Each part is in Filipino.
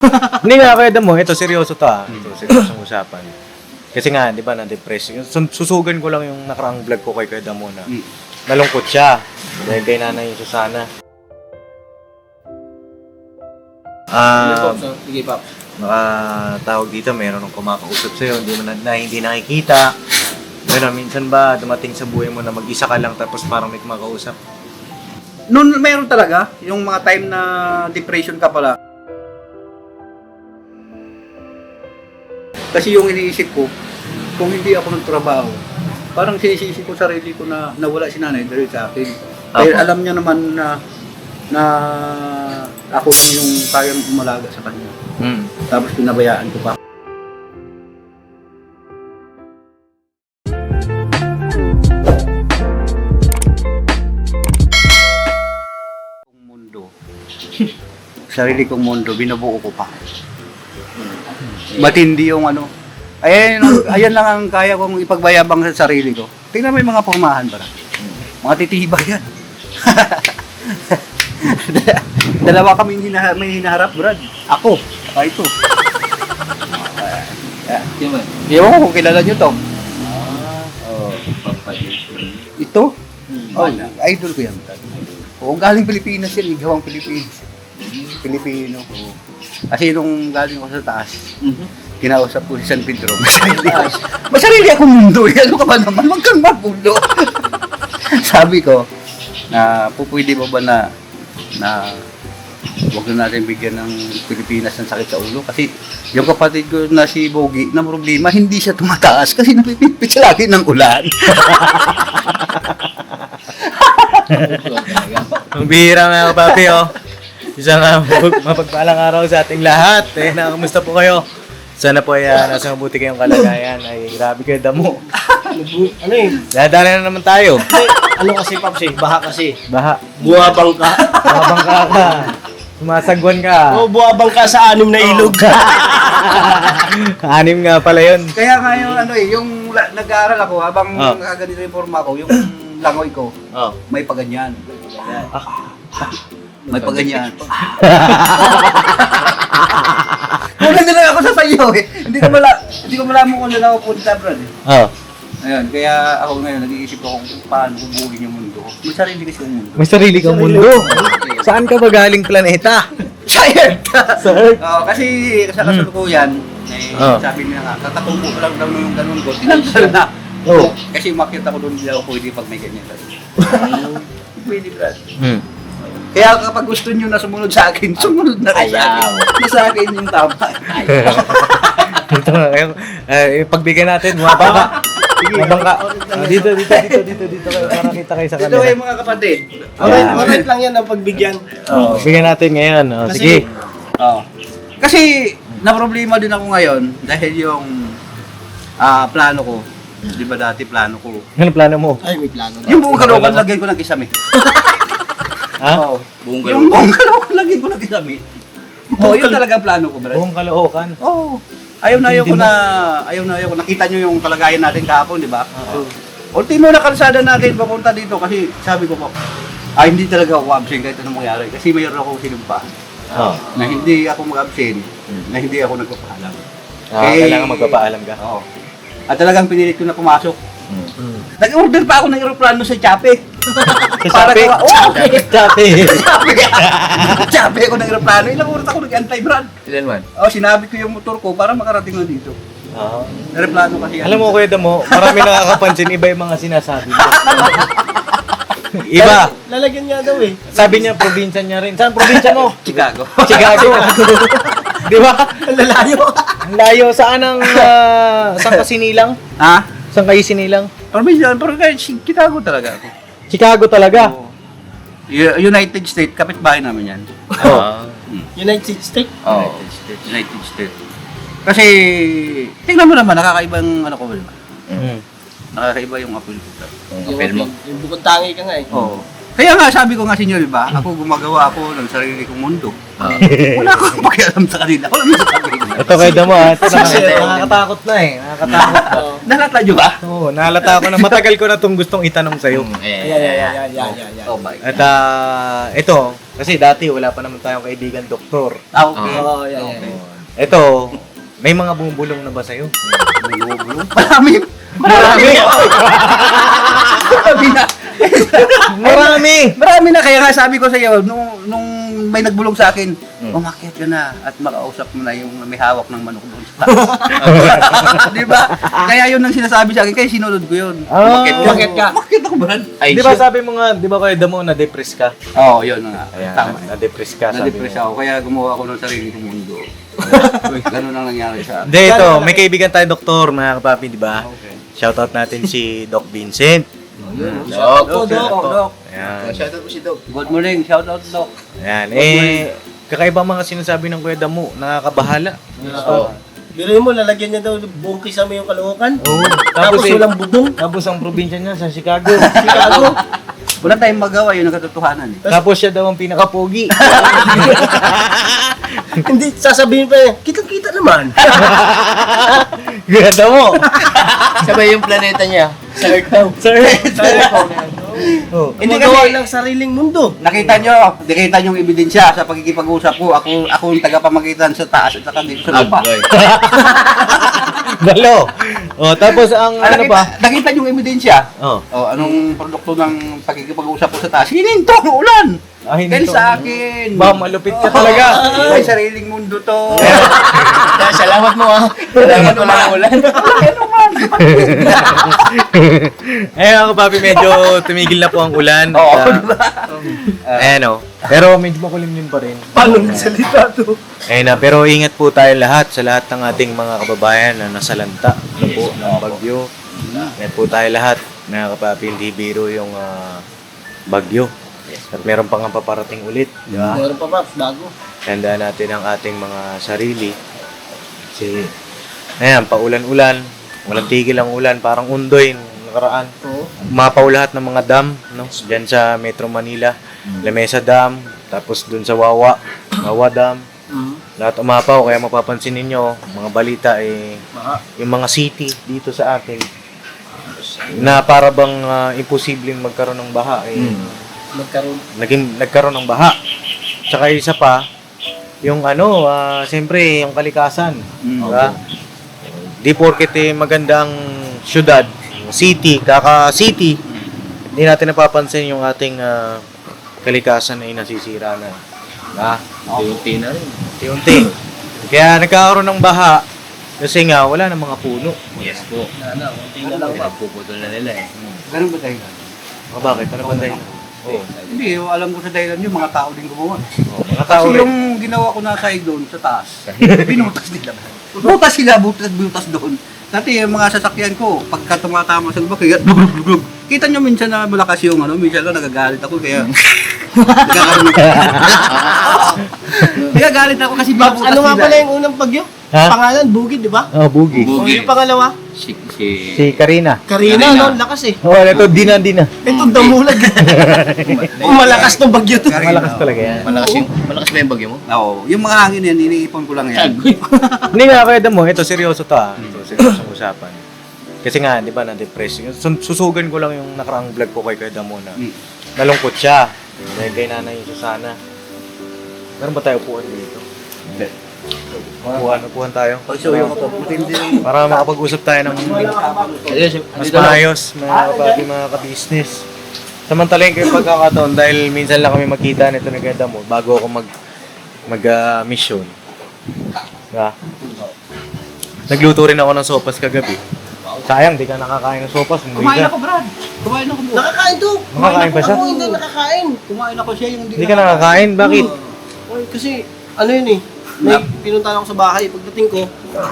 Hindi nga, Kuya Damo, ito, seryoso to Ito, seryosong usapan. Kasi nga, di ba, na-depress. Susugan ko lang yung nakaraang vlog ko kay Kuya Damo na nalungkot siya. Dahil kay Nanay Susana. Sige, Pop. Tawag dito, meron ng kumakausap sa'yo, hindi mo hindi nakikita. Pero minsan ba, dumating sa buhay mo na mag-isa ka lang tapos parang may kumakausap? Noon meron talaga, yung mga time na depression ka pala. Kasi yung iniisip ko, kung hindi ako nagtrabaho, parang sinisisi ko sarili ko na nawala si nanay dahil sa akin. Dahil alam niya naman na ako yung kayang umalaga sa kanya. Tapos pinabayaan ko pa. Sarili kong mundo, binubuo ko pa. Matindi yung ano. Ayan lang ang kaya kong ipagbayabang sa sarili ko. Tingnan mo yung mga pormahan para. Mga titibay yan. Dalawa kami may hinaharap, Brad. Ako, saka ito. Ewan ko kung kilala nyo to. Ito? Idol ko yan, Brad. Galing Pilipinas yan, igawang Pilipinas. Pilipino. Kasi nung galing ko sa taas, kinausap ko si San Pedro. Masarili akong mundo. Ano ka ba naman? Huwag kang magulo. Sabi ko, pwede ba na huwag na natin bigyan ng Pilipinas ng sakit sa ulo. Kasi yung kapatid ko na si Bogie, na problema, hindi siya tumataas kasi napipipit siya lagi ng ulan. Ang bihira mga kapapi, Isang mapagpalang araw sa ating lahat. Kamusta po kayo? Sana po ay nasa mabuti kayong kalagayan. Ay grabe kayo Damo. Ano eh? Dadaanan na naman tayo. Ano kasi, Pops eh? Baha kasi. Baha. Buwabang ka. Babangka ka. Sumasagwan ka. O, buwabang ka sa 6 na ilog. 6 nga pala yun. Kaya nga yung nag-aaral ako, habang ganito yung forma ko, yung langoy ko, may paganyan. May paganyan. Kulang na lang ako sa sayo eh. Hindi ko malaman kung saan ako punta, Brad. Ayun, kaya ako ngayon nag-iisip ko kung paano bubuhin yung mundo. May sarili kasi yung mundo. May sarili kang mundo. Saan ka ba galing planeta? Sa Earth! Sa Earth. Kasi sa kasalukuyan, sabi niya nga, katatumbo ko lang daw yung ganun ko. Tinanggal na. Kasi umakyat ako doon, hindi ako pwede pag may ganyan. Pwede, Brad. Kaya kapag gusto nyo na sumunod sa akin, sumunod na rin sa akin. Sa akin yung tama. Dito nga kayo. Pagbigyan natin, mabang ka. Mabang ka. Dito kayo para kita kayo sa Dito kanila. kayo mga kapatid. Alright lang yan ang pagbigyan. Bigyan natin ngayon. Sige. Kasi na-problema din ako ngayon dahil yung plano ko. Di ba dati plano ko? Ano plano mo? Ay, may plano na. Yung buong Caloocan lagay ko ng kisame. Ha? Yung buong Caloocan lagay ko ng kisame. Yun talaga ang plano ko, bro. Buong Caloocan. Ayaw na ko. Nakita nyo yung kalagayan natin kahapon, di ba? Ultimo na kalsada natin papunta dito kasi sabi ko po, hindi talaga ako absent kahit anong mangyari. Kasi mayroon akong sinumpa na hindi ako mag-absent, na hindi ako nagpapaalam. Kailangan magpapaalam ka. At talagang pinilit ko na pumasok. Nag-order pa ako ng aeroplano sa Chape. Sa Chape? Chape ako ng aeroplano. Ilang oras ako nag-antay, Brad. Ilan man? Sinabi ko yung motor ko para makarating na dito. Aeroplano kasi yan. Alam mo, Kuya Damo, marami nakakapansin, iba yung mga sinasabi mo. Iba. Lalagyan nga daw eh. Sabi niya, probinsya niya rin. Saan probinsya mo? Chicago. Chicago. Di ba? Lalayo. Ang layo. Saan ka sinilang? Saan kayo sinilang? Pero Chicago talaga ako. Chicago talaga? United States, kapitbahay namin yan. United States? United States. Kasi, tingnan mo naman, nakakaibang ko ba? Nakakaiba yung apel ko. Yung bukod tangi ka nga eh. Kaya nga, sabi ko nga sa inyo, di ba? Ako gumagawa ako ng sarili kong mundo. Wala akong pakialam sa kanila. Wala mo sa kanila. Ito Kuya Damo, ito nakakatakot na eh. Nakakatakot. Nalata nyo ba? Oo, naalata ako na matagal ko na itong gustong itanong sa'yo. Yeah. Oh my. At ito, kasi dati wala pa naman tayong kaibigan doktor. Okay. Oh, yeah. Ito, may mga bumubulong na ba sa'yo? Marami. Marami na. Marami na. Kaya nga sabi ko sa iyo, nung may nagbulong sa akin, umakyat ka na at makausap mo na yung may hawak ng manok doon sa taas. Di ba? Kaya yun ang sinasabi sa akin, kaya sinunod ko yun. Umakyat ka. Umakyat ako, Brad. Di ba sabi mo nga, di ba kaya damo na-depress ka? Oo, yun na nga. Ayan, Tama. na-depress ka, sabi mo. Na-depress ako, kaya gumawa ako ng sarili kong mundo. Ganun ang nangyari sa akin. Hindi, ito, may kaibigan tayo doktor, mga kapapi, di ba? Shoutout natin si Doc Vincent. Doc. Ayan. Shoutout po si Dog. Good morning, shout out Doc. Ayan. Kakaibang mga sinasabi ng Kuya Damo, nakakabahala. Biro mo, lalagyan niya daw buong kisame yung Caloocan. Oo. Tapos walang bubong. Tapos ang probinsya niya sa Chicago. Chicago. Wala tayong magawa, yun ang katotohanan. Tapos siya daw ang pinakapogi. Hindi, sasabihin pa niya, kitang-kita naman. Kuya Damo. Sabay yung planeta niya. Sa Earth daw. Oh. Hindi Gumagawa kasi- ng sariling mundo. Nakita nyo yung ebidensya sa pagkikipag-usap ko. Ako yung tagapamagitan sa taas at saka dito sa lupa. Dalo. Oh, tapos ang ano pa? Nakita yung ebidensya. Oh. Anong produkto ng pagkikipag-usap ko sa taas? Hininto ng ulan! Ay, Dahil sa akin. Ba, malupit ka talaga. May sariling mundo to. Salamat mo Salamat mo mga ulan. Ano man? Ayun ako, papi, medyo tumigil na po ang ulan. Oo, At, diba? ayan o. Pero medyo makulimlim pa rin. Paano nagsalita to? Ayun na, pero ingat po tayo lahat sa lahat ng ating mga kababayan na nasalanta na po ng bagyo. Ingat po tayo lahat, mga kapapi, hindi biro yung bagyo. At meron pa nga paparating ulit, di ba? Meron pa ba? Bago. Tandaan natin ang ating mga sarili. Kasi, ayan, paulan-ulan, walang tigil ang ulan, parang undoy nung nakaraan. Oo. Umapaw lahat ng mga dam, no? Diyan sa Metro Manila, Lamesa Dam, tapos dun sa Wawa Dam. Lahat umapaw, kaya mapapansin ninyo, mga balita yung mga city dito sa atin na para bang imposibleng magkaroon ng baha nagkaroon ng baha. Tsaka isa pa, yung siyempre yung kalikasan, diba? Di porket magandang syudad, city, kaka-city, hindi natin napapansin yung ating kalikasan ay nasisira na. Diba? Unti na rin. Unti-unti. Kaya nagkakaroon ng baha kasi nga wala ng mga puno. Yes po. Unti na lang. Pinagpuputol na nila Ganun ba tayo? Bakit? Ano ba tayo? Hindi, alam ko sa dahilan yung mga tao din gumawa. Mga tao Kasi rin. yung ginawa ko na side doon sa taas, binutas nila. Butas doon. Dati yung mga sasakyan ko, pagka tumatama sa lubak, kaya blub. Kita nyo minsan na malakas yung minsan lang nagagalit ako, kaya nagagalit ako kasi Pops, binutas ano nga nila. pala yung unang bagyo? Ha? Pangalan, Bugid, di ba? Oh, Bugi. O yung pangalawa? Si Karina. Karina, no? Lakas eh. Oh, ito, Dina. Ito, damulag. Malakas tong bagyo to. Malakas talaga yan. Malakas ba yung bagyo mo? Oo, yung mga hangin yan, iniipon ko lang yan. Hindi nga, kaya mo, ito, seryoso to Ito, seryoso usapan. Kasi nga, di ba, na-depress. Susugan ko lang yung nakaraang vlog ko kay Kuya Damo na nalungkot siya. Dahil kay Nanay Susana. Meron ba tayo upuan dito? Upuan tayo. Pagsuyo ko to, matindi yung Para makapag-usap tayo ng mas maayos, mga kapapi, mga ka-business. Samantalahin ko yung pagkakataon dahil minsan lang kami magkita nito ni Kuya Damo bago ako mag-mission. Diba? Nagluto rin ako ng sopas kagabi. Sayang, di ka nakakain ng sopas. Kumain ako, Brad. Kumain ako. Nakakain to. Nakakain pa siya? Ako hindi nakakain. Kumain ako siya yung Hindi ka nakakain? Bakit? Oy, kasi, ano yun eh. May pinuntahan ako sa bahay. Pagdating ko,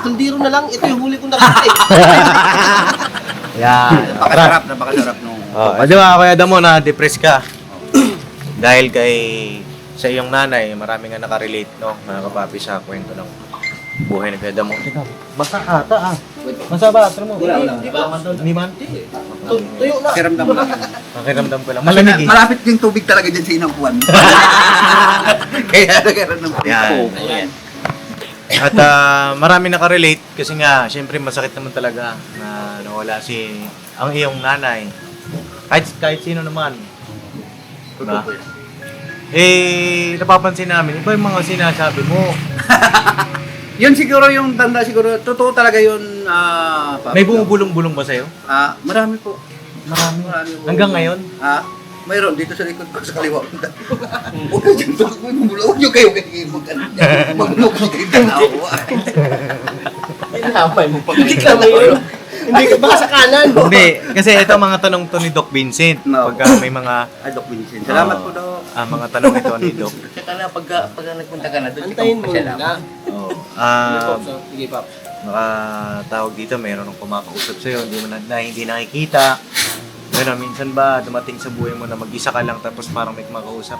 kaldero na lang. Ito yung huli kong nakakain. Yan. Napakasarap nung. Di ba, Kuya Damo, na-depress ka? Dahil sa iyong nanay, marami nga nakarelate, no? Mga kapapi sa kwento ng buhay ni Kuya Damo. Teka, basa ata Basa ba? Tara mo. Wala. Hindi man? Tuyo na. Kiramdam mo lang. Pakiramdam ko lang. Malamig eh. Malapit yung tubig talaga dyan sa inangkuhan. Kaya nagkaroon ng Yan. At marami nakarelate kasi nga, syempre masakit naman talaga na nawala ang iyong nanay. Kahit sino naman. Diba? Napapansin namin, iba yung mga sinasabi mo. Yun siguro yung tanda siguro, totoo talaga yun. May bumubulong-bulong ba sa'yo? Marami po. Marami. Marami po. Hanggang ngayon? Mayroon dito sa likod ko sa kaliwa. Huwag kayo dyan, huwag nyo kayo mag-look kayo tanawa. Hinapay mo pa. Hindi ka ngayon. Hindi ka baka sa kanan. Hindi, kasi ito ang mga tanong to ni Doc Vincent. No. Pagka may mga Doc Vincent. Salamat po, Doc. mga tanong ito ni Doc. Saka na, pag nagpunta ka na doon, Antayin mo na. Oh. Sige, Pop. Baka tawag dito, mayroon ng kumakausap sa'yo, hindi nakikita. Pero minsan ba dumating sa buhay mo na mag-isa ka lang tapos parang may kumakausap?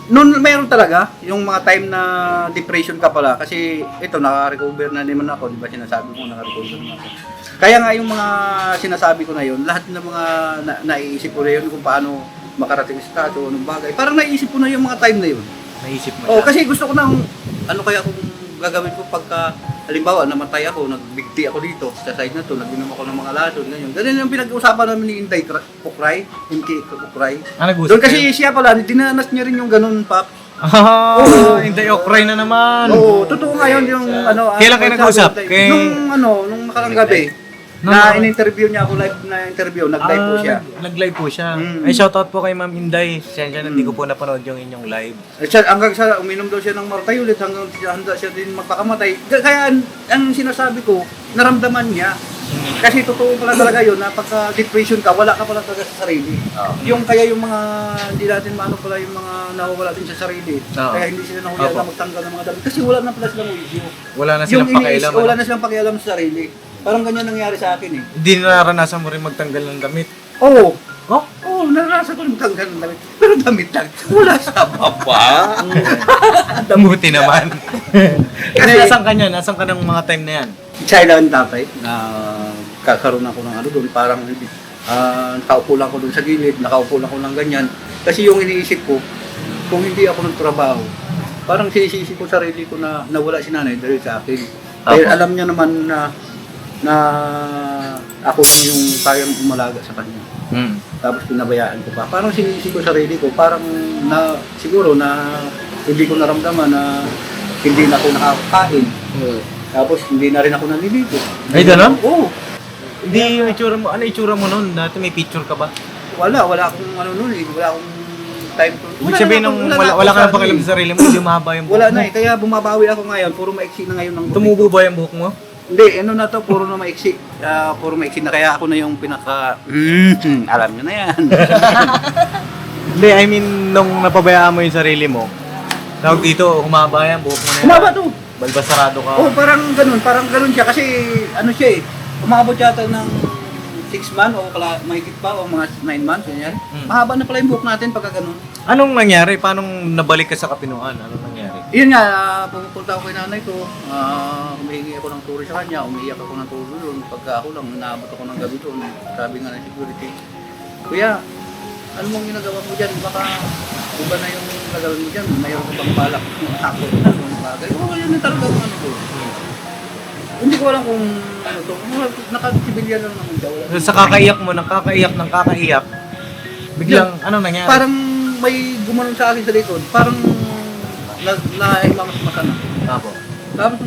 Noon mayroon talaga, yung mga time na depression ka pala. Kasi ito, naka-recover na naman ako. Di ba sinasabi mo, naka-recover na ako. Kaya nga yung mga sinasabi ko na yun, lahat ng mga naiisip ko na yun kung paano makarating sa kaso, anong bagay. Parang naiisip ko na yung mga time na yun. Naisip mo Oo, siya? kasi gusto ko nang, ano kaya kung gagawin ko pagka, halimbawa, namatay ako, nagbigti ako dito, sa side na to, nag-inom ako ng mga lason, ganyan. Ganyan yung pinag-uusapan namin ni Inday Kukray, MK Kukray. Nag-usap Doon kasi siya pala, dinanas niya rin yung ganun, Pap. Hindi okray na naman. Oo, totoo nga yun yung ano. Kailan kayo nag-usap? Nung nakarang gabi, na in-interview niya ako, live na interview, nag-live po siya. Nag-live po siya. Mm. Ay, shoutout po kay Ma'am Inday. Sensya na hindi ko po napanood yung inyong live. Hanggang sa uminom daw siya ng martay ulit, hanggang handa siya din magpakamatay. Kaya ang sinasabi ko, naramdaman niya. Kasi totoo pala talaga yun, na pagka-depression ka, wala ka pala talaga sa sarili. Yung kaya yung mga, hindi natin maano pala yung mga nawawala din sa sarili. Kaya hindi sila nahulihan na magtanggal ng mga damit. Kasi wala na pala silang issue. Wala na silang pakialam. Wala na silang pakialam sa sarili. Parang ganyan nangyari sa akin eh. Hindi naranasan mo rin magtanggal ng damit. Oo. Oh? Oo, naranasan ko magtanggal ng damit. Pero damit lang. Wala sa baba. Damuti naman. Kasi nasan ka niyan? Nasan ka ng mga time na yan? Silent tatay na kakaroon ako ng ano doon. Parang nakaupo lang ako doon sa gilid. Nakaupo lang ako ng ganyan. Kasi yung iniisip ko, kung hindi ako nagtrabaho, parang sinisisi ko sarili ko na nawala si nanay dahil sa akin. Dahil alam niya naman na ako yung kayang umalaga sa kanya. Tapos pinabayaan ko pa. Parang sinisisi ko sarili ko, parang siguro na hindi ko naramdaman na hindi na ako nakakain. Tapos hindi na rin ako naliligo. Ay, gano'n? Oo. Hindi yung itsura mo. Ano itsura mo noon? Dati may picture ka ba? Wala akong ano noon eh. Wala akong time to. Ibig sabihin nung wala ka nang pakialam sa sarili mo, hindi umahaba yung buhok Wala mo. na eh. Kaya bumabawi ako ngayon. Puro maiksi na ngayon ng buhok. Tumubo ba yung buhok mo? Hindi, ano na to, puro na maiksi. Puro maiksi na kaya ako na yung pinaka... alam nyo na yan. Hindi, I mean, nung napabayaan mo yung sarili mo, tawag dito, humaba yan, buhok mo na yan. Humaba to. Balbasarado ka. Oo, parang ganun siya. Kasi ano siya eh, umabot yata ng 6 months o mahigit pa o mga 9 months, ganyan. Mahaba na pala yung buhok natin pagka ganun. Anong nangyari? Paano nabalik ka sa Kapinuan? Anong nangyari? Yun nga, pumupunta ako kay nanay ko, humihingi ako ng turo sa kanya, umiiyak ako ng turo doon. Pagka ako lang, naabot ako ng gabi doon. Sabi nga ng security, Kuya, ano mong ginagawa mo dyan? Baka iba na yung gagawin mo dyan, mayroon ka bang balak ako na yung bagay. Oo, yun na talaga ang ano ko. Hindi ko alam kung ano to, nakasibilyan lang naman daw. Sa kakaiyak mo, nang kakaiyak, biglang, anong nangyari? Parang may gumanon sa akin sa likod, parang naimangas na. Ako. Tapos,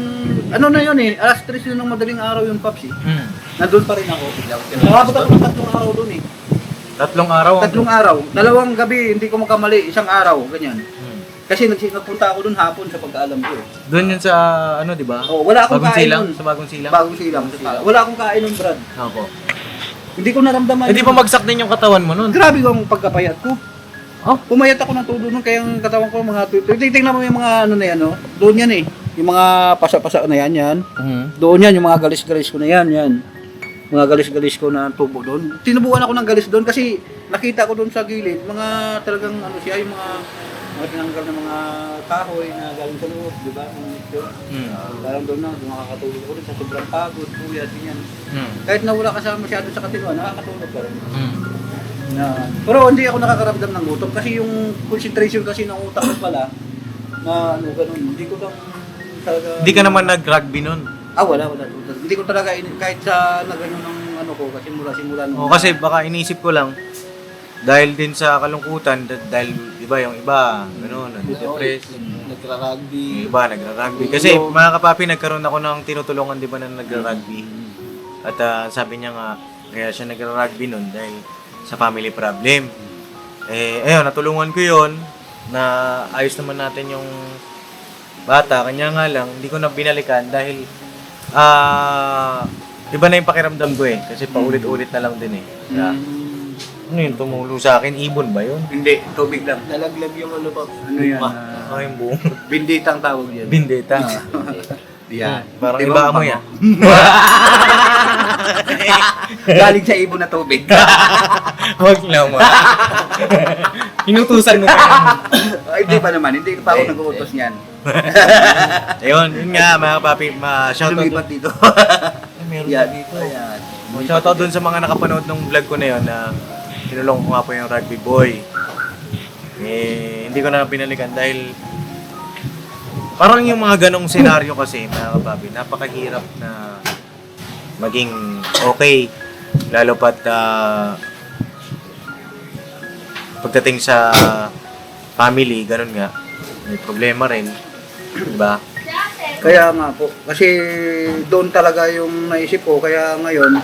ano na yun eh, alas 3 yun ng madaling araw yung Paps eh. Nandun pa rin ako. Nakabot ako ng 3 araw doon eh. 3 araw? 3 araw. 2 gabi, hindi ko makamali, 1 araw, ganyan. Kasi nagpunta ako doon hapon sa pagkaalam ko eh. Doon yun sa, ano, di ba? Oh, wala akong Bagong kain silang? nun. Sa Bagong Silang? Bagong silang. Wala akong kain nun, Brad. Ako. Hindi ko naramdaman. Hindi pa magsak din yung katawan mo nun? Grabe yung pagkapayat ko. Oh? Pumayat ako ng todo nun, kaya ang katawan ko mga titingnan mo yung mga ano na yan, no? Doon yan eh. Yung mga pasa-pasa na yan. Doon yan, yung mga galis-galis ko na yan. Mga galis-galis ko na tubo doon. Tinubuan ako ng galis doon kasi nakita ko doon sa gilid, mga talagang ano siya, yung mga tinanggal na mga kahoy na galing sa loob, di ba? Parang doon na, makakatulog ko rin sa sobrang pagod, kuya, ganyan. Kahit na wala ka sa masyado sa katinuan, nakakatulog ka rin. Pero hindi ako nakakaramdam ng gutom kasi yung concentration kasi ng utak ko pala na ano ganun, hindi ko lang talaga. Hindi ka naman nag-rugby nun. Wala. Hindi ko talaga, kahit sa nagano ng ano ko, kasi simula nung... O kasi baka inisip ko lang, dahil din sa kalungkutan, dahil iba yung iba, gano'n, nag-depress. Nagra-rugby. Yung iba, nagra-rugby. Kasi mga kapapi, nagkaroon ako ng tinutulungan, di ba, na nagra-rugby. At sabi niya nga, kaya siya nagra-rugby nun dahil sa family problem. Ayun, natulungan ko yun, na ayos naman natin yung bata. Kanya nga lang, hindi ko na binalikan dahil iba na yung pakiramdam ko eh. Kasi paulit-ulit na lang din eh. Kaya, ano yun, tumulo sa akin? Ibon ba yun? Hindi, tubig lang. Nalaglag yung ano pa. Ano yan? Yung buong. Binditang tawag yan. Bindeta. Yan. Parang Di iba ba, mo yan. Galing sa ibon na tubig. Huwag naman. Inutusan mo pa yan. Hindi pa naman, hindi pa ako nag-uutos niyan. Ayun, yun nga mga papi, shoutout. Lumipat dito. Meron Yan. dito. Ayan. Shoutout dun sa mga nakapanood ng vlog ko na yun na tinulong ko nga po yung rugby boy. Hindi ko na pinalikan dahil parang yung mga ganong senaryo kasi mga kapapi, napakahirap na maging okay. Lalo pat pagdating sa family, ganun nga. May problema rin. Diba? Kaya nga po, kasi doon talaga yung naisip ko, kaya ngayon...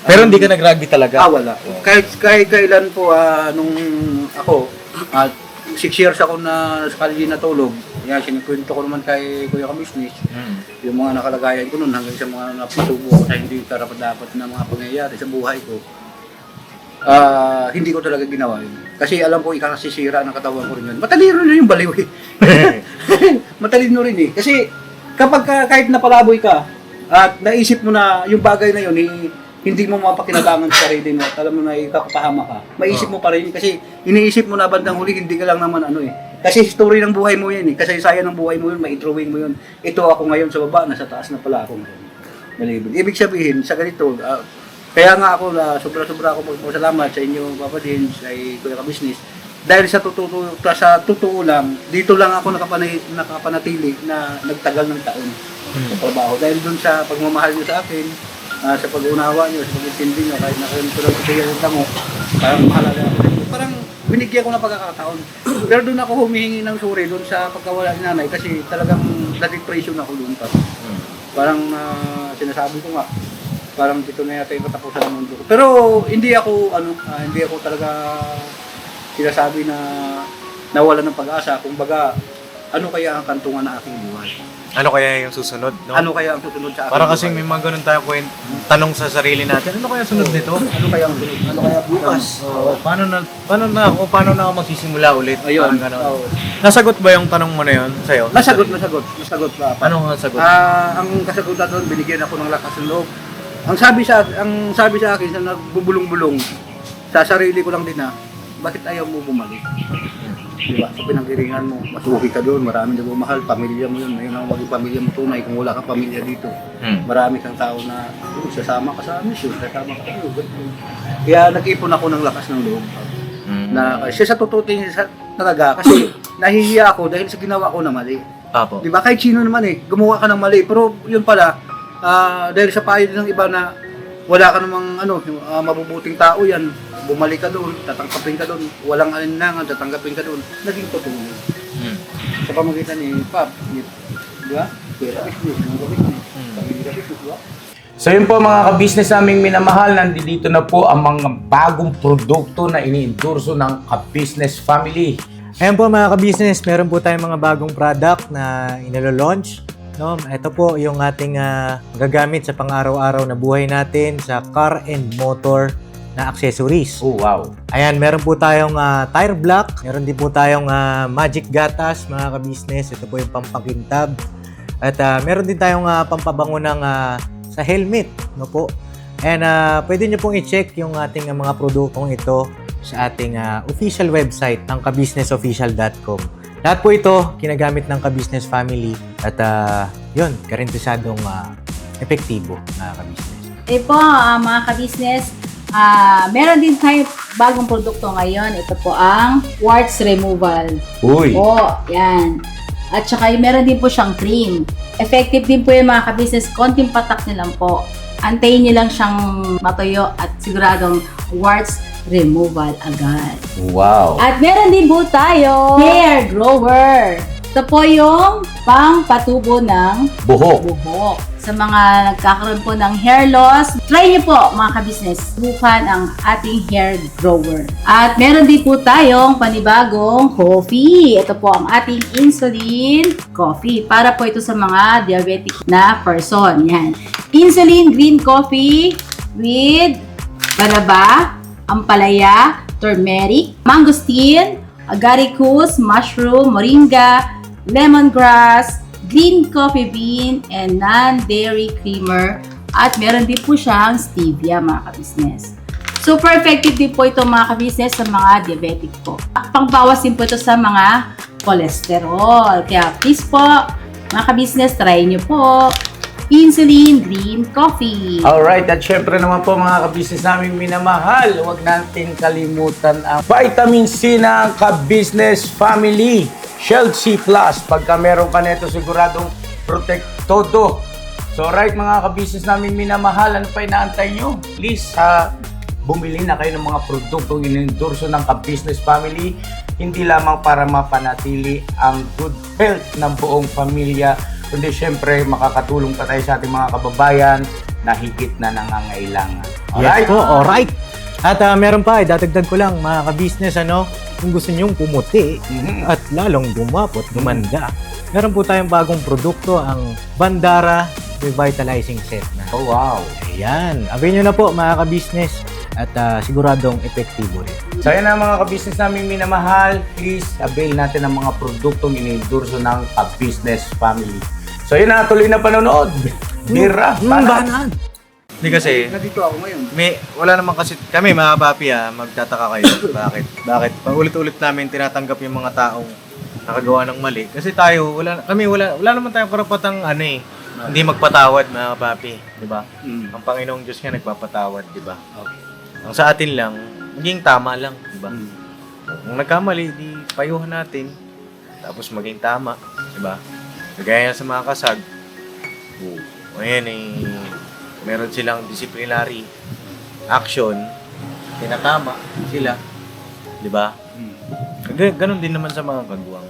Pero hindi ka nag-rugby talaga? Wala. Kahit kailan po, nung ako, 6 years ako na sa college natulog, yan, sinikwento ko naman kay Kuya Kabisnes, yung mga nakalagayan ko noon hanggang sa mga napasubo ko sa hindi karapat-dapat na mga pangyayari sa buhay ko. Hindi ko talaga ginawa yun. Kasi alam ko ikakasisira ng katawan ko rin yun. Matalino na yung baliw eh. Matalino rin eh. Kasi kapag kahit napalaboy ka at naisip mo na yung bagay na yun, hindi mo mapakinabangan sa sarili mo at alam mo na ikakapahama ka, maisip mo pa rin kasi iniisip mo na bandang huli, hindi ka lang naman ano eh. Kasi story ng buhay mo yun eh. Kasi saya ng buhay mo yun, mai-drawing mo yun. Ito ako ngayon sa baba, nasa taas na pala ako ngayon. Ibig sabihin, sa ganito, kaya nga ako sobra-sobra ako magpasalamat sa inyo, Papa Din, sa Kuya Kabisnes. Dahil sa totoo lang, dito lang ako nakapanatili na nagtagal ng taon sa trabaho. Dahil dun sa pagmamahal nyo sa akin, sa pag-unawa nyo, sa pag-intindi nyo, kahit nakaroon ko lang sa mo, parang mahalala ako. Parang binigyan ko ng pagkakataon. Pero doon ako humihingi ng suri doon sa pagkawala ni nanay kasi talagang na-depression ako doon pa. Parang sinasabi ko nga, parang dito na yata yung katapusan ng mundo ko. Pero hindi ako talaga sinasabi na nawala ng pag-asa. Kumbaga, ano kaya ang kantungan na aking buhay? Ano kaya yung susunod, no? Ano kaya ang susunod sa aking Parang buhay? kasing may mga ganun tayo tanong sa sarili natin, ano kaya sunod nito? Ano kaya ang sunod? Ano kaya bukas? Paano na ako magsisimula ulit? Ayun. Parang ganun. Nasagot ba yung tanong mo na yun sa'yo? Nasagot pa. Ano ang sagot? Ang kasagutan doon, binigyan ako ng lakas ng loob. Ang sabi sa akin sa nagbubulong-bulong sa sarili ko lang din bakit ayaw mo bumalik? Diba? Sa pinanggiringan mo, masuhi ka doon, marami na bumahal, pamilya mo yun, mayroon ang maging pamilya mo tunay, kung wala kang pamilya dito. Marami kang tao na sasama ka sa mission, sasama ka sa lugar. Kaya nag-ipon ako ng lakas ng loob. Na, kasi sa totoo talaga, kasi nahihiya ako dahil sa ginawa ko na mali. Apo. Diba? Kahit sino naman gumawa ka ng mali, pero yun pala, dahil sa payo ng iba na wala ka namang mabubuting tao yan, bumalik ka doon, tatanggapin ka doon, walang alinlangan, tatanggapin ka doon, naging totoo yun. Sa pamagitan ni Pap, di ba? Pera business, mga business, pamilya business, di ba? So yun po mga ka-business naming minamahal, nandito na po ang mga bagong produkto na ini-endorso ng ka-business family. Ayan po mga ka-business, meron po tayong mga bagong product na inilo-launch. No, ito po yung ating gagamit sa pang-araw-araw na buhay natin sa car and motor na accessories. Oh, wow. Ayan, meron po tayong tire block, meron din po tayong magic gatas mga ka-business. Ito po yung pampakintab. At meron din tayong pampabango ng sa helmet, no po. And pwede nyo pong i-check yung ating mga produktong ito sa ating official website ng kabusinessofficial.com. Lahat po ito ginagamit ng ka-business family at yun, karentesadong epektibo na ka-business. Po, mga ka-business, meron din tayo bagong produkto ngayon. Ito po ang quartz removal. Uy. Po, yan. At saka meron din po siyang cream. Effective din po yung mga ka-business, konting patak niyo lang po. Antayin niyo lang siyang matuyo at siguradong warts removal agad. Wow. At meron din po tayo hair grower. Ito po yung pang-patubo ng Buhok. buhok. Sa mga nagkakaroon po ng hair loss, try niyo po mga ka-business, subukan ang ating hair grower. At meron din po tayong panibagong coffee. Ito po ang ating insulin coffee. Para po ito sa mga diabetic na person. Yan. Insulin green coffee with banaba, ampalaya, turmeric, mangosteen, agaricus, mushroom, moringa, lemongrass, green coffee bean, and non-dairy creamer. At meron din po siyang stevia mga ka-business. Super effective din po ito mga ka-business sa mga diabetic po. Pangbawas din po ito sa mga cholesterol. Kaya please po, mga ka-business, try nyo po. Insulin Green Coffee. Alright, at syempre naman po mga ka-business namin minamahal, huwag natin kalimutan ang Vitamin C ng ka-business family. Shield C+. Pagka meron ka nito, siguradong protect todo. So right mga ka-business namin minamahal, ano pa inaantay nyo? Please, bumili na kayo ng mga produktong inendorso ng ka-business family, hindi lamang para mapanatili ang good health ng buong pamilya, kundi syempre makakatulong pa tayo sa ating mga kababayan na higit na nangangailangan. Yes po, alright. At meron pa, dadagdag ko lang mga ka-business, kung gusto nyong pumuti at lalong gumapot, gumanda, meron po tayong bagong produkto, ang Bandara Revitalizing Set na. Oh wow. Ayan, avail nyo na po mga ka-business at siguradong epektibo rin. So yan ang mga ka-business namin minamahal, please avail natin ang mga produktong inendorso ng ka-business family. So yun na, tuloy na panonood. Bira, Banan! Hindi kasi, Nandito ako ngayon. wala naman kasi, kami mga papi magtataka kayo. Bakit? Paulit-ulit namin tinatanggap yung mga taong nakagawa ng mali. Kasi tayo, wala naman tayong karapatang hindi magpatawad mga papi. Diba? Ang Panginoong Diyos nga nagpapatawad, diba? Okay. Ang sa atin lang, maging tama lang, diba? Kung nagkamali, di payuhan natin. Tapos maging tama, diba? Kagaya sa mga kasag, ngayon meron silang disciplinary action, tinatama sila, di ba? Ganon din naman sa mga kagwang.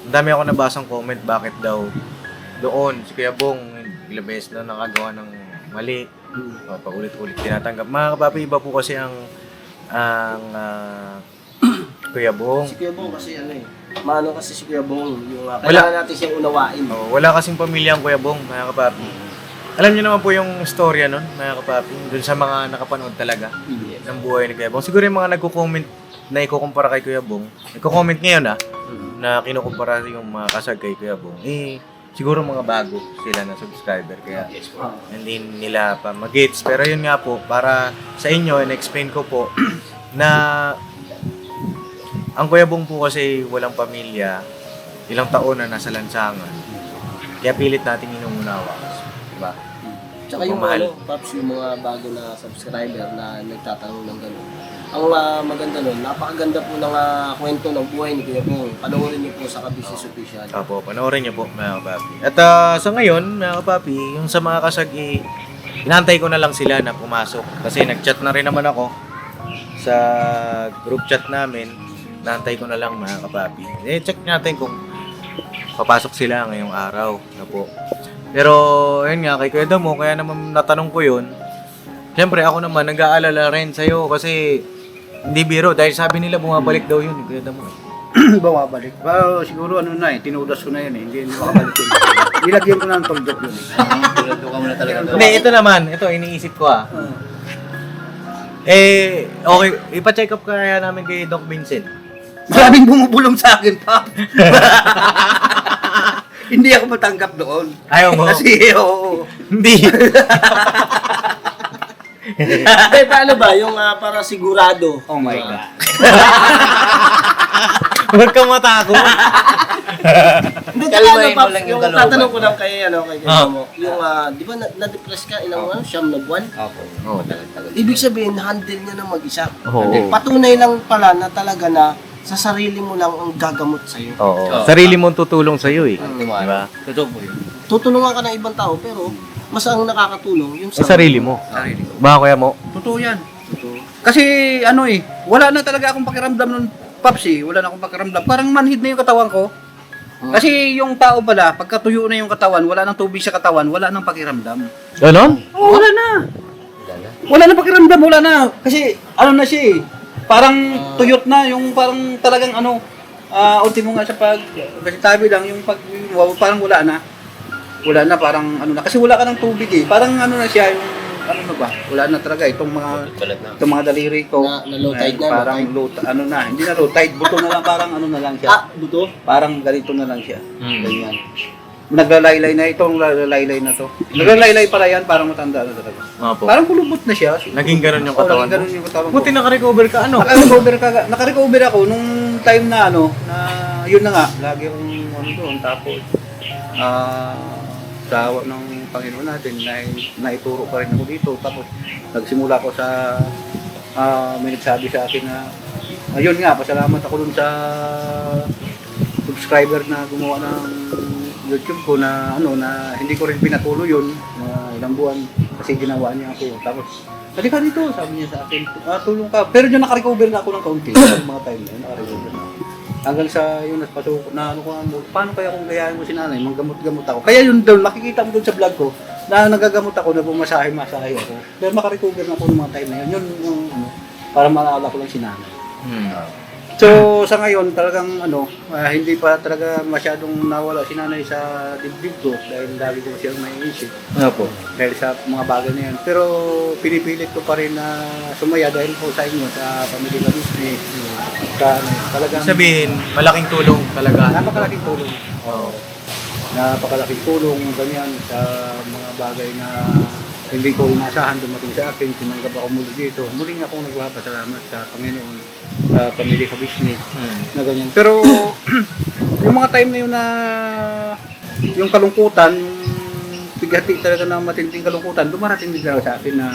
Ang dami ako nabasang comment, bakit daw doon si Kuya Bong ilang beses na nakagawa ng mali, paulit-ulit tinatanggap. Mga kapapi, iba po kasi ang Kuya Bong. Si Kuya Bong kasi maano kasi si Kuya Bong, yung kailangan natin siyang unawain. Wala kasing pamilya ang Kuya Bong, mga kapapi. Alam niyo naman po yung storya nun, mga kapapi, dun sa mga nakapanood talaga ng buhay ni Kuya Bong. Siguro yung mga nagko-comment na ikukumpara kay Kuya Bong, nagko-comment ngayon na kinukumpara yung mga kasag kay Kuya Bong, siguro mga bago sila na subscriber, kaya hindi nila pa mag-gets. Pero yun nga po, para sa inyo, in-explain ko po na ang Kuya Bong po kasi walang pamilya, ilang taon na nasa lansangan, kaya pilit natin inuunawa. Diba? Tsaka yung Paps, yung mga bago na subscriber na nagtatanong ng gano'n. Ang maganda nun, napakaganda po ng kwento ng buhay ni Kuya Bong. Panoorin niyo po sa Ka-Business Official. Opo, panoorin niyo po mga kapapi. At sa ngayon, mga kapapi, yung sa mga kasag, inantay ko na lang sila na pumasok. Kasi nag-chat na rin naman ako sa group chat namin. Inantay ko na lang mga kapapi. Check natin kung papasok sila ngayong araw na po. Pero, ayun nga, kay Kuya Damo, kaya naman natanong ko yun. Siyempre, ako naman, nag-aalala rin sa'yo kasi hindi biro. Dahil sabi nila, bumabalik daw yun, Kuya Damo. Bumabalik. Well, siguro tinudas ko na yun Hindi makabalik yun. Ilagyan ko na ng toldok yun Tulado ka muna talaga. Hindi, ito naman. Ito, iniisip ko okay. Ipa-check up kaya namin kay Doc Vincent. Maraming bumubulong sa akin, pa. Hindi ako matanggap doon. Ayaw mo? Kasi, oo. Hindi. Paano ba? Yung para sigurado. Oh my God. Huwag kang matakot. Hindi, tsaka Paps, yung tatanong ko lang kay Kuya mo. Yung, di ba na-depress ka ilang siyam na buwan? Opo. Ibig sabihin, handle niya ng mag-isa. Oo. Patunay lang pala na talaga na sa sarili mo lang ang gagamot sa'yo. Oo. Sarili mo ang tutulong sa'yo eh. Diba? Totoo po yun. Tutulungan ka ng ibang tao, pero mas ang nakakatulong yung Sa sarili mo. Sarili ko. Ba, kuya mo? Totoo yan. Kasi ano wala na talaga akong pakiramdam nun, Paps wala na akong pakiramdam. Parang manhid na yung katawan ko. Kasi yung tao pala, pagka tuyo na yung katawan, wala nang tubig sa katawan, wala nang pakiramdam. Ganon? Oh, wala na. Wala na pakiramdam, wala na. Kasi ano na siya parang tuyot na, yung parang talagang ultimo nga sa kasi tabi lang, yung parang wala na. Wala na, parang na. Kasi wala ka ng tubig Parang na siya, yung na ba? Wala na talaga itong mga daliri ko. Na low tide na, Parang low, na, hindi na low tide, buto na lang, parang na lang siya. Buto? Parang ganito na lang siya. Ganyan. Naglalaylay na itong laylay na to. Naglalaylay pala yan, parang matanda na talaga. Opo. Parang kulubot na siya. Naging ganon yung Oo, katawan naging mo? ganon yung katawan ko. Buti naka-recover ka ano? Naka-recover ako nung time na na yun na nga, lagi akong doon. Tapos, sa awa ng Panginoon natin, naituro pa rin ako dito. Tapos, nagsimula ko sa, may nagsabi sa akin na, ayun nga, pasalamat ako dun sa subscriber na gumawa ng YouTube ko na na hindi ko rin pinatuloy yun na ilang buwan kasi ginawa niya ako. Tapos, halika dito, sabi niya sa akin, tulong ka. Pero yun, naka-recover na ako ng kaunti sa mga time na yun, naka-recover na ako. Hanggang sa yun, napasok na paano kaya kung gayahin mo si nanay, manggamot-gamot ako. Kaya yun doon, makikita mo doon sa vlog ko, na nagagamot ako, na pumasahe-masahe ako. Pero maka-recover na ako ng mga time na yun, yung para maalala ko lang si nanay. So, sa ngayon, talagang hindi pa talaga masyadong nawala si nanay sa dibdib ko dahil lagi ko siyang maiisip. Opo. Dahil sa mga bagay na yan. Pero pinipilit ko pa rin na sumaya dahil po sa inyo, sa pamilya business. Talagang Sabihin, malaking tulong talaga. napakalaking tulong. Oo. Napakalaking tulong, ganyan, sa mga bagay na hindi ko inasahan dumating sa akin. Tinanggap ako muli dito. Muling akong nagpapasalamat sa Panginoon, sa pamilya ka business. Na ganyan. Pero yung mga time na yun na yung kalungkutan, yung bigati talaga ng matinding kalungkutan, dumarating din talaga sa akin na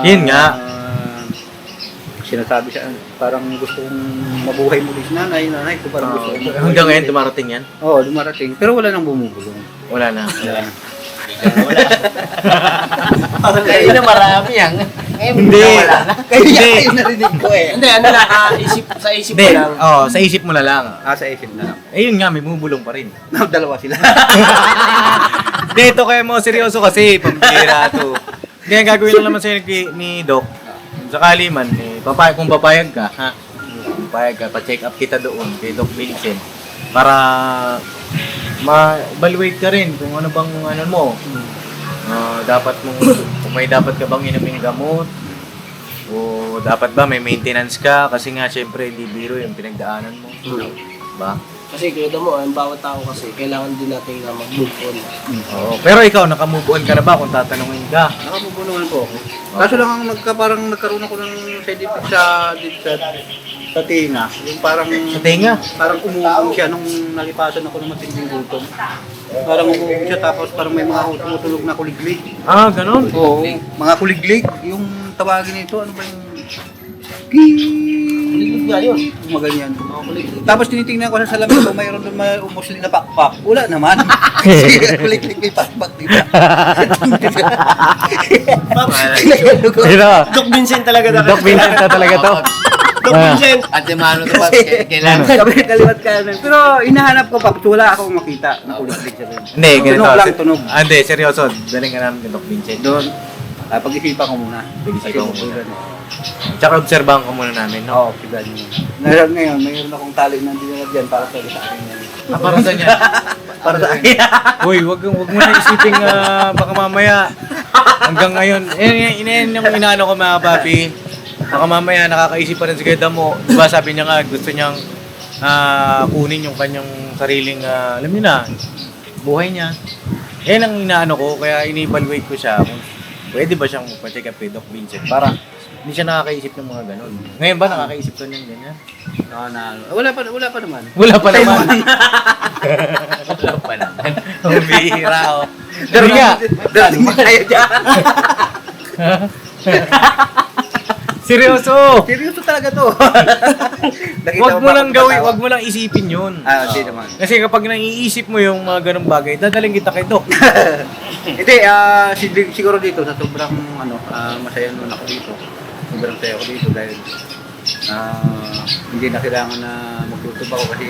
Yun nga. Sinasabi siya, parang gusto kong mabuhay muli si nanay ko parang gusto kong Hanggang ngayon, dumarating yan? Oo, dumarating. Pero wala nang bumubulong. Wala na. Kayo na marami yan. Hindi. Kaya yun narinig ko Hindi, sa isip Hindi. ko lang. Oo, sa isip mo na lang. Sa isip na lang. Eh yun nga, may bumubulong pa rin. Dalawa sila. Dito kayo mo, seryoso kasi, pambira to. Hindi, ang gagawin lang naman sa'yo ni Doc. Sakali man, kung papayag ka, ha? Papayag ka, pa-check up kita doon kay Doc Vincent. Para ma-evaluate ka rin kung ano bang mo. Dapat mo, kung may dapat ka bang inuming gamot, o dapat ba may maintenance ka, kasi nga syempre hindi biro yung pinagdaanan mo. Ba? Kasi kaya mo, ang bawat tao kasi, kailangan din natin mag-move on. Oo. Pero ikaw, naka-move on ka na ba kung tatanungin ka? Nakamubo naman po ako. Kaso lang ang parang nagkaroon ako ng side effect sa tinga. Yung parang Sa tenga? Parang umuugong siya nung nalipasan ako ng matinding gutom. Parang umuugong siya tapos parang may mga tumutulog na kuliglig. Ah, ganun? Oo, mga kuliglig. Yung tawagin nito, ano ba yung... Kuliglig nga yun. Mga ganyan. Tapos tinitingnan ko sa salamin ko, mayroon doon may umusli na pakpak. Wala naman. Kasi kuliglig may pakpak, di ba? Pero, Doc Vincent talaga Doc Vincent na talaga to. Doc Vincent! At yung mano to, kailangan. Sabi kaliwat kanan. Pero hinahanap ko pa, wala akong makita na kuliglig siya doon. Hindi, ganito. Tunog lang, tunog. Hindi, seryoso. Daling ka namin ni Doc Vincent. Doon, pag-isipan ko muna. Pag-isipan ko muna. Kasi Tsaka obserbahan ko muna namin, no? Oo, sigahan mo. Ngayon, mayroon akong tali na dinalagyan para sa akin yan. Para saan yan? Para sa akin. Uy, wag mo na isipin baka mamaya. Hanggang ngayon, yan yung inaano ko mga papi. Baka mamaya nakakaisip pa rin si Kuya Damo. Diba sabi niya nga, gusto niyang kunin yung kanyang sariling, alam niyo na, buhay niya. Yan ang inaano ko, kaya ini-evaluate ko siya kung pwede ba siyang pa-check up kay Doc Vincent para hindi siya nakakaisip ng mga ganun. Ngayon ba nakakaisip ka ng ganyan? Wala pa naman. Wala pa naman. Wala pa naman. Ang bihira, oh. Dali nga. Dali nga kaya dyan. Seryoso! Seryoso talaga to. Nakita Wag mo ba lang ako gawin, tumatawa? wag mo lang isipin yun. Hindi naman. Kasi kapag naiisip mo yung mga ganong bagay, dadaling kita kay Doc. Hindi, siguro dito sa sobrang masaya nun ako dito. Sobrang saya ako dito dahil hindi na kailangan na magluto pa ako kasi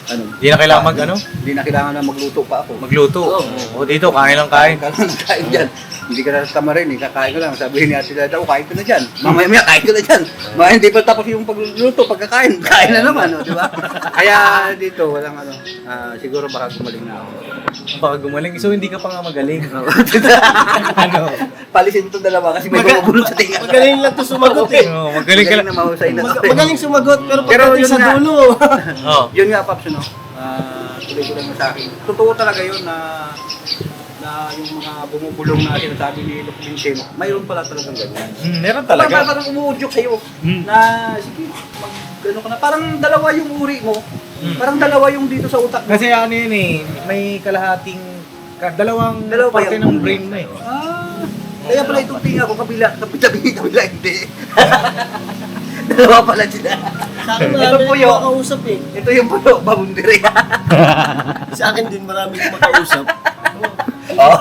Hindi na kailangan Hindi na kailangan na magluto pa ako. magluto. O dito, kain lang kain. Kain dyan. Hindi ka na tamarin kakain ka lang. Sabihin ni Ate Dada, kain ka na dyan. Mamaya kain ka na dyan. Hindi pa tapos yung pagluluto, pagkakain, kain na naman, di ba? Kaya dito, walang siguro baka gumaling na ako. Baka gumaling. So, hindi ka pa nga magaling. Palisin itong dalawa kasi may bumabulong sa tinga. Magaling lang to sumagot eh. Oo, magaling ka lang. na mahusay na. Magaling sumagot, pero Pero pagdating yun sa nga. dulo. Oo. Yun nga, Paps, tuloy ko lang sa akin. Totoo talaga yun na yung mga bumubulong na sinasabi ni Doc Vincent, mayroon pala talagang ganyan. Meron talaga. Parang umuudyok sa'yo na, sige, ano ka na, parang dalawa yung uri mo. Parang dalawa yung dito sa utak mo. Kasi ano yun eh, may kalahating, dalawang Dalawa ba parte yan? ng brain mo eh. Kaya pala itong tinga ko, kabila hindi. Dalawa pala sila. Sa akin Ito marami po na yun. makausap eh. Ito yung puno, babundiri. Sa akin din marami na makausap. Oh.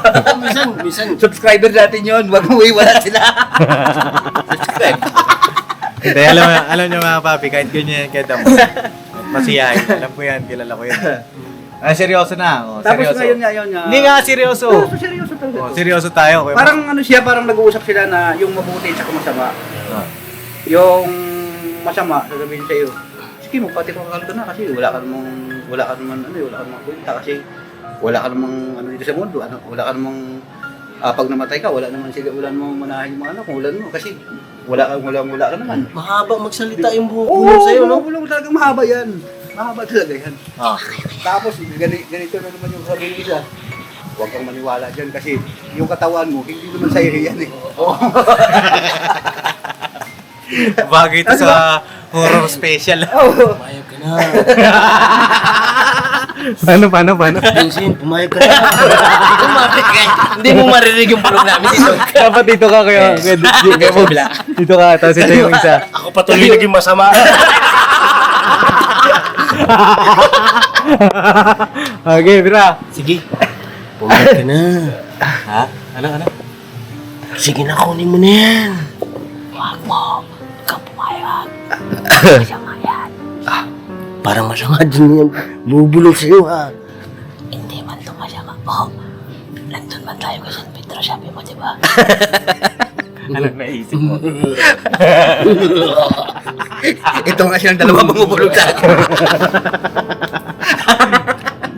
Minsan. Subscriber natin yun, wag mo iwala sila. Subscribe. Hindi, alam nyo mga papi, kahit ganyan kaya mo. Masiyahin, alam ko yan, kilala ko yan. Seryoso na. Tapos Seryoso. ngayon nga yun. Hindi nga, seryoso. Seryoso talaga. Seryoso tayo. Kuya. Parang ano siya, parang nag-uusap sila na yung mabuti at masama. Ah. Yung masama, sasabihin sa iyo, sige mo, pati ko ka na kasi wala ka namang kwenta kasi wala ka namang dito sa mundo, wala ka namang pag namatay ka, wala namang manahin yung mga anak, wala naman kasi wala ka naman. Mahaba magsalita yung buhok Oo, mo sa'yo, no? bulong talaga mahaba yan. Mahaba talaga yan. Ah. Tapos ganito na naman yung sabi ng isa. Huwag kang maniwala dyan kasi yung katawan mo, hindi naman sa'yo yan eh. Bagay ito sa horror special. Pumayag ka na. Paano? Vincent, pumayag ka na. Umapit ka. Hindi mo maririnig yung bulong namin dito. Dapat dito ka kaya dito ka, tapos ito yung isa. Ako patuloy naging masama. Okay, Bira. Sige. Pumayag ka na. Ha? Ano? Sige na, kunin mo na yan. Huwag mo. Huwag kang pumayag. Masama yan. Parang masama din yan. Bubulong sa'yo, ha? Hindi man ito masama. Nandun man tayo kay San Pedro, sabi mo, di ba? Anong naisip mo? Ito nga silang dalawa bumubulog sa akin.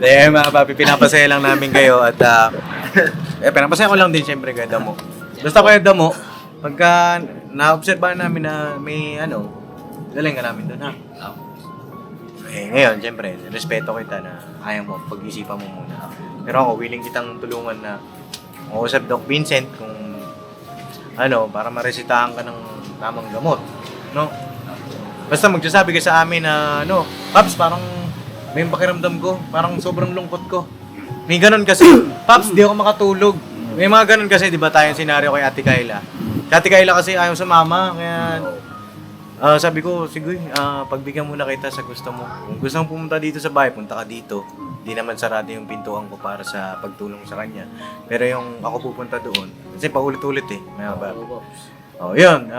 Mga papi, pinapasaya lang namin kayo at pinapasaya ko lang din siyempre kay Damo. Basta kay Damo, pagka na-obserbahan namin na may daling ka namin doon ha. Ngayon, siyempre, respeto kita na ayaw mo, pag-isipan mo muna. Pero ako, willing kitang tulungan na mausap Doc Vincent kung para maresitahan ka ng tamang gamot. No? Basta magsasabi ka sa amin na, Paps, parang may pakiramdam ko, parang sobrang lungkot ko. May ganun kasi, Paps, di ako makatulog. May mga ganun kasi, di ba tayong senaryo kay Ate Kayla? Si Ate Kayla kasi ayaw sa mama, kaya sabi ko, sige, pagbigyan muna kita sa gusto mo. Kung gusto mong pumunta dito sa bahay, punta ka dito. Di naman sarado yung pintuan ko para sa pagtulong sa kanya. Pero yung ako pupunta doon, kasi paulit-ulit mga babi. Yun,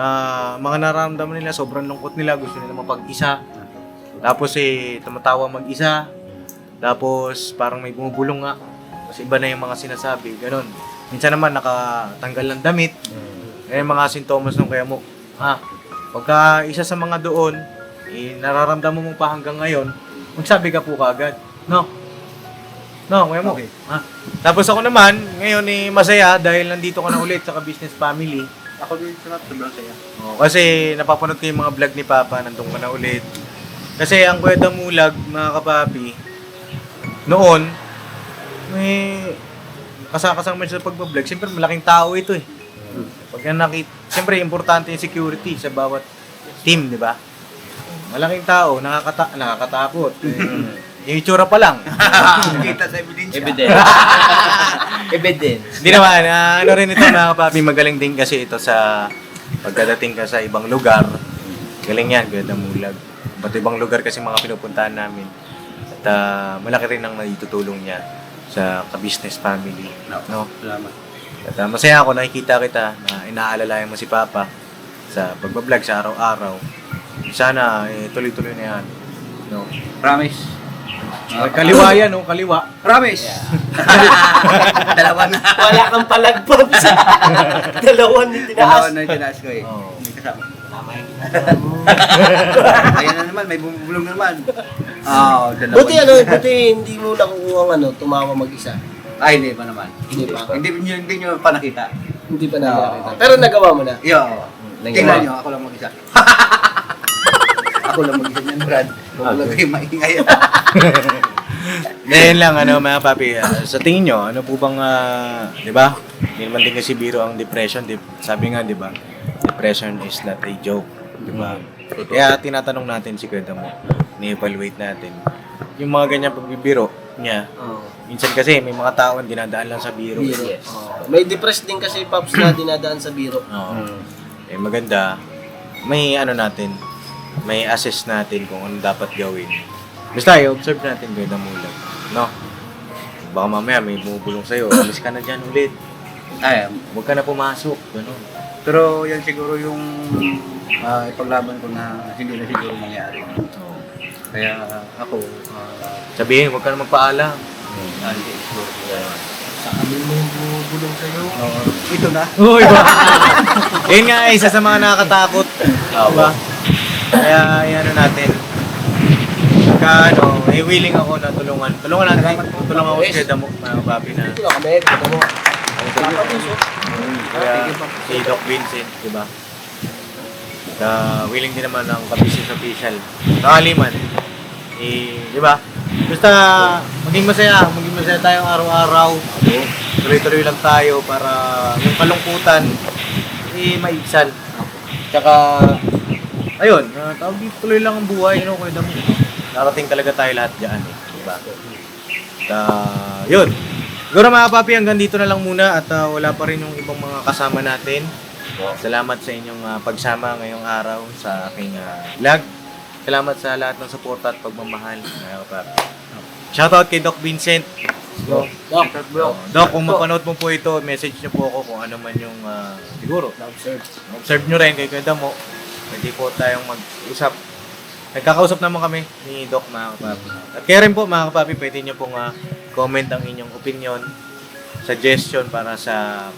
mga nararamdaman nila, sobrang lungkot nila, gusto nila mapag-isa. Tapos tumatawa mag-isa. Tapos parang may bumubulong nga. Kasi iba na yung mga sinasabi, ganun. Minsan naman nakatanggal ng damit. Yung mga sintomas nung kaya mo. Pagka isa sa mga doon, nararamdaman mo pa hanggang ngayon, magsabi ka po kaagad. No, kaya mo. Okay. Tapos ako naman, ngayon masaya dahil nandito ka na ulit sa business family. Ako din sobrang saya. Kasi napapanood ko yung mga vlog ni Papa, nandun ka na ulit. Kasi ang Kuweda Mulag, mga kapapi, noon, may kasakasang mo sa pagbablog, siyempre malaking tao ito Pag siyempre importante yung security sa bawat team, di ba? Malaking tao, nakakatakot. Yung itsura pa lang. Kita sa ebidensya. Evidence. Hindi naman, rin ito mga kapapi, magaling din kasi ito sa pagkadating ka sa ibang lugar, galing yan, Kuya Damulag. Ba't ibang lugar kasi mga pinupuntahan namin. At malaki rin ang naitutulong niya sa ka-business family. No? Salamat. At masaya ako, nakikita kita na inaalalayan mo si Papa sa pagbablog sa araw-araw. Sana tuloy-tuloy na yan. No? Promise. Kaliwa yan, no? Kaliwa. Promise. Dalawa na. Wala kang palagpap sa dalawan ni Dalawa tinaas. na yung tinaas ko eh. Oo. May kasama. Ayan na naman, may bumubulong na naman. Dalawa. Buti hindi mo nakukuha tumawa mag-isa. Ay, hindi pa naman. Hindi pa. Hindi nyo pa nakita. Hindi pa nakakita. Pero nagawa mo na. Yo, tingnan nyo, ako lang mag-isa. Ako lang mag-isa niyan, Brad. Ako lang kayo maingay. Ngayon lang, mga papi, sa tingin nyo, ano po bang, di ba? Hindi naman din kasi biro ang depression. Sabi nga, di ba? Depression is not a joke. Di ba? Kaya tinatanong natin si Kuya Damo, ni-evaluate natin. Yung mga ganyan pagbibiro niya, minsan kasi may mga tao na dinadaan lang sa biro. Biro. May depressed din kasi Pops na dinadaan sa biro. Oo. Eh maganda, may natin, may assess natin kung ano dapat gawin. Basta i-observe natin Kuya Damulag, no? Baka mamaya may bumubulong sa'yo, alis ka na dyan ulit. Ay, Huwag ka na pumasok, gano'n. pero yan siguro yung ipaglaban ko na hindi na siguro mangyari. Kaya ako, Sabihin, huwag ka na magpaalam. hindi siguro. Sa amin mo yung bumubulong sa'yo. Ito na. Uy, ba? Yun nga, isa sa mga nakakatakot. Diba? Kaya, yan natin. Willing ako na tulungan. Tulungan natin. Tulungan ako si Damo, mga papi na. Dito na kami. Dito mo. Kaya, si Doc Vincent, diba? Willing din naman ang ka-business official. Nakaliman. Diba? Basta maging masaya tayong araw-araw. Tuloy-tuloy lang tayo para yung kalungkutan maibsan. Tsaka ayun, tawag dito, tuloy lang ang buhay, Kuya Damo. Darating talaga tayo lahat diyan, diba? At yun. Siguro mga papi, hanggang dito na lang muna at wala pa rin yung ibang mga kasama natin. Salamat sa inyong pagsama ngayong araw sa aking vlog. Salamat sa lahat ng suporta at pagmamahal. Shoutout kay Doc Vincent. Doc, kung mapanood mo po ito, message niyo po ako kung ano man yung siguro. Observe nyo rin kay Kuya Damo. Pwede po tayong mag-usap. Nagkakausap naman kami ni Doc, mga kapapi. At kaya rin po mga kapapi, pwede nyo pong comment ang inyong opinion, suggestion para sa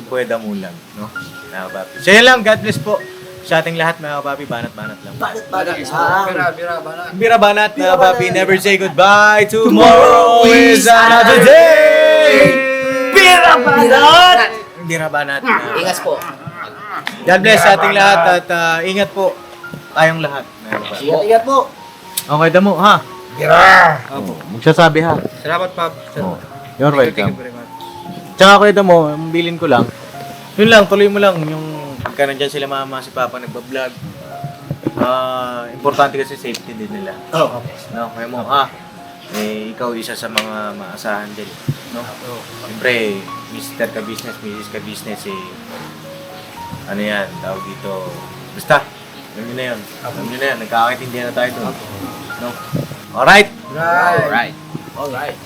Kuya Damulag, no? Mga kapapi. So yan lang, God bless po sa ating lahat mga kapapi, banat-banat lang. Bira banat mga kapapi, never say goodbye, tomorrow is another day! Bira banat! Bira banat. Ingas po. God bless sa ating lahat at ingat po tayong lahat. Ingat po. Okay, Damo, ha? Magsasabi ha. Salamat, Pop. You're Thank welcome. you very much. Tsaka Kuya Damo, bilin ko lang. Yun lang, tuloy mo lang yung pagka nandyan sila mama, si Papa nagbablog. Importante kasi safety din nila. No, kaya mo, ikaw isa sa mga maasahan din. No? Siyempre, Mr. Ka-Business, Mrs. Ka-Business, ano yan, tawag dito. Basta, alam nyo na yun. Alam nyo na yan, nagkakaintindihan na tayo doon. No? Alright? Right. Alright.